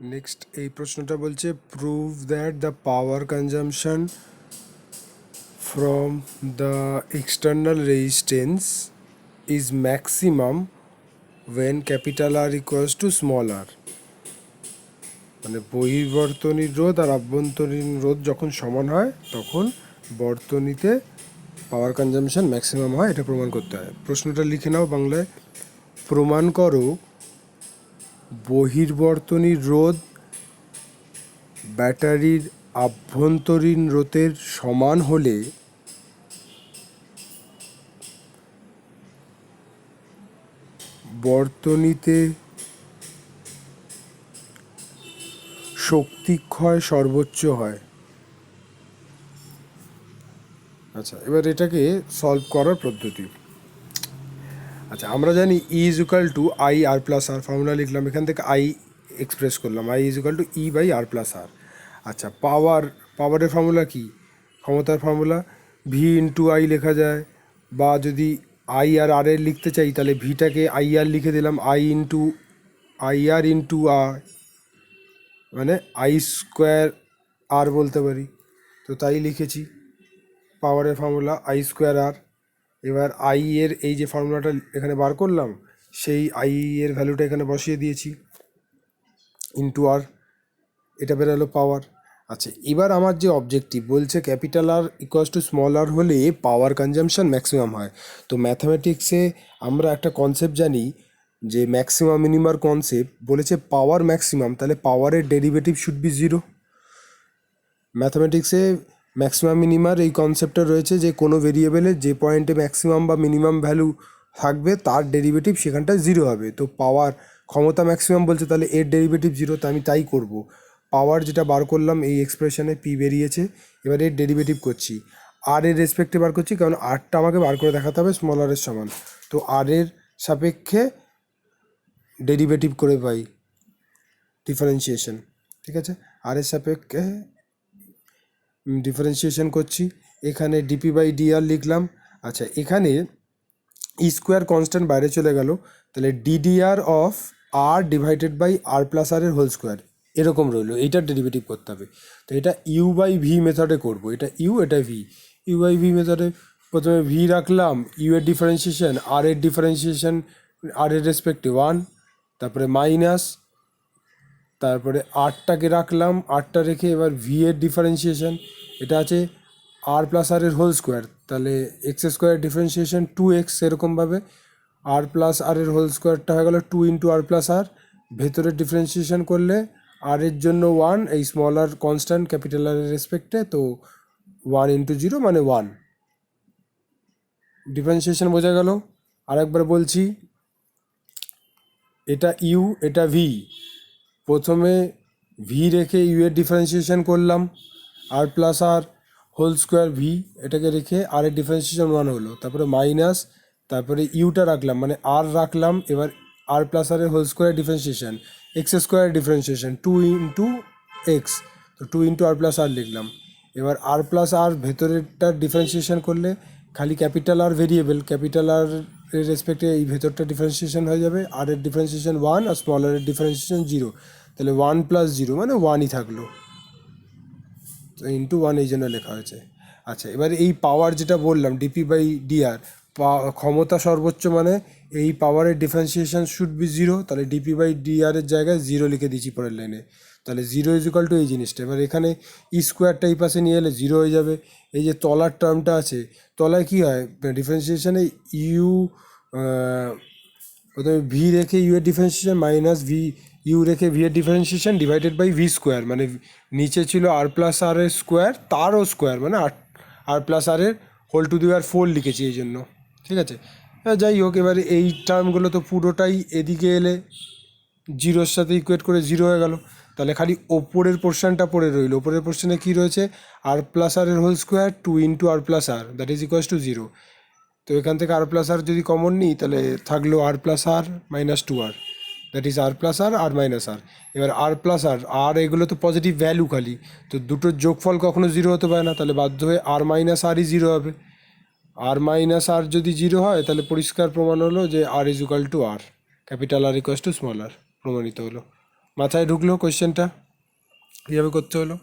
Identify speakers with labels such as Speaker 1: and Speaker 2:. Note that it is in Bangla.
Speaker 1: নেক্সট এই প্রশ্নটা বলছে prove that the power consumption from the external resistance is maximum when capital R equals to small R. মানে বহির্বর্তনীর রোধ আর আভ্যন্তরীণ রোধ যখন সমান হয় তখন বর্তনীতে পাওয়ার কনজাম্পশন ম্যাক্সিমাম হয়, এটা প্রমাণ করতে হয়। প্রশ্নটা লিখে নাও বাংলায়। প্রমাণ করো বহির্বর্তনীর রোধ ব্যাটারির আভ্যন্তরীণ রোধের সমান হলে বর্তনীতে শক্তি ক্ষয় সর্বোচ্চ হয়। আচ্ছা, এবার এটাকে সলভ করার পদ্ধতি। আচ্ছা, আমরা জানি E is equal to I R plus R, formula লিখলাম, এখান থেকে আই এক্সপ্রেস করলাম, I is equal to E by R plus R. আচ্ছা, পাওয়ারের ফর্মুলা কি? ক্ষমতার ফর্মুলা ভি ইন্টু আই লেখা যায়, বা যদি আই আর আর এর লিখতে চাই তাহলে ভিটাকে আই আর লিখে দিলাম, আই আর ইন্টু আর, মানে আই স্কোয়ার আর বলতে পারি। তো তাই লিখেছি পাওয়ারের ফর্মুলা আই স্কোয়ার আর। এবার আই এর এই যে ফর্মুলাটা এখানে বার করলাম, সেই আই এর ভ্যালুটা এখানে বসিয়ে দিয়েছি, ইন্টু আর, এটা বেরোলো পাওয়ার। আচ্ছা, এবার আমার যে অবজেক্টিভ বলছে capital R equals to small R হলে পাওয়ার কনজাম্পশন ম্যাক্সিমাম হয়। তো ম্যাথামেটিক্সে আমরা একটা কনসেপ্ট জানি যে ম্যাক্সিমাম মিনিমার কনসেপ্ট, বলেছে পাওয়ার ম্যাক্সিমাম, তাহলে পাওয়ারের ডেরিভেটিভ শুড বি জিরো। ম্যাথামেটিক্সে ম্যাক্সিমাম মিনিমার এই কনসেপ্টটা রয়েছে যে কোনো ভেরিয়েবলে যে পয়েন্টে ম্যাক্সিমাম বা মিনিমাম ভ্যালু থাকবে তার ডেরিভেটিভ সেখানটায় জিরো হবে। তো পাওয়ার ক্ষমতা ম্যাক্সিমাম বলছে, তাহলে এর ডেরিভেটিভ জিরো, তো আমি তাই করব। পাওয়ার যেটা বার করলাম এই এক্সপ্রেশনে পি বেরিয়েছে, এবার এর ডেরিভেটিভ করছি, আর এর রেসপেক্টে বার করছি, কারণ আরটা আমাকে বার করে দেখাতে হবে স্মল আর এর সমান। তো আর এর সাপেক্ষে ডেরিভেটিভ করে পাই ডিফারেন্সিয়েশন, ঠিক আছে, আর এর সাপেক্ষে ডিফারেন্সিয়েশন করছি, এখানে ডিপি বাই ডিআর লিখলাম। আচ্ছা, এখানে ই স্কোয়ার কনস্ট্যান্ট বাইরে চলে গেল, তাহলে d d R of R divided by R plus আর এর হোল স্কোয়ার এরকম রইলো, এইটার ডেরিভেটিভ করতে হবে। তো এটা ইউ বাই ভি মেথডে করবো, এটা ইউ এটা ভি। ইউ বাই ভি মেথডে প্রথমে ভি রাখলাম, ইউ এর ডিফারেন্সিয়েশন, আর এর ডিফারেন্সিয়েশন আর এর রেসপেক্টে ওয়ান, তারপরে মাইনাস, তারপরে আরটাকে রাখলাম, আরটা রেখে এবার ভি এর ডিফারেন্সিয়েশন, এটা আছে আর প্লাস আর এর হোল স্কোয়ার, তাহলে x square differentiation two x, এরকমভাবে আর প্লাস আর এর হোল স্কোয়ারটা হয়ে গেলো two into r plus r, ভেতরের ডিফারেন্সিয়েশন করলে আর এর জন্য ওয়ান, এই small r constant capital r এর রেসপেক্টে, তো ওয়ান ইন্টু জিরো মানে ওয়ান। ডিফারেন্সিয়েশন বোঝা গেল। আরেকবার বলছি, এটা ইউ এটা ভি, প্রথমে ভি রেখে ইউ এর ডিফারেন্সিয়েশন করলাম, আর প্লাস আর হোল স্কোয়ার ভি, এটাকে রেখে আর এর ডিফারেন্সিয়েশন ওয়ান হলো, তারপরে মাইনাস, তারপরে ইউটা রাখলাম মানে আর রাখলাম, এবার আর প্লাস আর এর whole square differentiation, x square differentiation two into x, তো two into r plus r লিখলাম। এবার আর প্লাস আর ভেতরেরটার ডিফারেন্সিয়েশন করলে খালি capital r variable, capital r এর রেসপেক্টে এই ভেতরটা ডিফারেন্সিয়েশন হয়ে যাবে, আর এর differentiation one r small r এর ডিফারেন্সিয়েশন জিরো, তাহলে ওয়ান প্লাস জিরো মানে ওয়ানই থাকলো, তো ইন্টু ওয়ান এই জন্য লেখা হয়েছে। আচ্ছা, এবার এই পাওয়ার যেটা বললাম ডিপি বাই ডিআর, ক্ষমতা সর্বোচ্চ মানে এই পাওয়ারের ডিফারেন্সিয়েশন শুড বি জিরো, তাহলে ডিপি বাই ডিআর এর জায়গায় জিরো লিখে দিচ্ছি পরের লাইনে, তাহলে জিরো ইজ ইকাল টু এই জিনিসটা। এবার এখানে ই স্কোয়ারটা এই পাশে নিয়ে এলে জিরো হয়ে যাবে। এই যে তলার টার্মটা আছে, তলায় কী হয় ডিফারেন্সিয়েশনে ইউ, প্রথমে ভি রেখে ইউ এর ডিফারেন্সিয়েশন মাইনাস ভি, ইউ রেখে ভি এর differentiation divided by v square, মানে নিচে ছিল আর প্লাস আর এর স্কোয়ার, তারও স্কোয়ার মানে আর প্লাস আর এর whole to the power four লিখেছি এই জন্য, ঠিক আছে। যাই হোক, এবারে এই টার্মগুলো তো পুরোটাই এদিকে এলে জিরোর সাথে ইকুয়েট করে জিরো হয়ে গেল, তাহলে খালি ওপরের পোর্শনটা পড়ে রইল। ওপরের পোর্শনে কী রয়েছে, আর প্লাস আর এর whole square two into r plus r, that is equals to zero. তো এখান থেকে আর প্লাস আর যদি কমন নিই তাহলে থাকলো R plus R minus two R, that is R plus R R minus R. এবার আর প্লাস আর আর এগুলো তো পজিটিভ ভ্যালু খালি, তো দুটোর যোগফল কখনো জিরো হতে পারে না, তাহলে বাধ্য হয়ে আর মাইনাস আরই জিরো হবে। আর মাইনাস আর যদি জিরো হয় তাহলে পরিষ্কার প্রমাণ হলো যে R is equal to R, capital R equal to small R, প্রমাণিত হলো। মাথায় ঢুকলো কোয়েশ্চেনটা কীভাবে করতে হলো?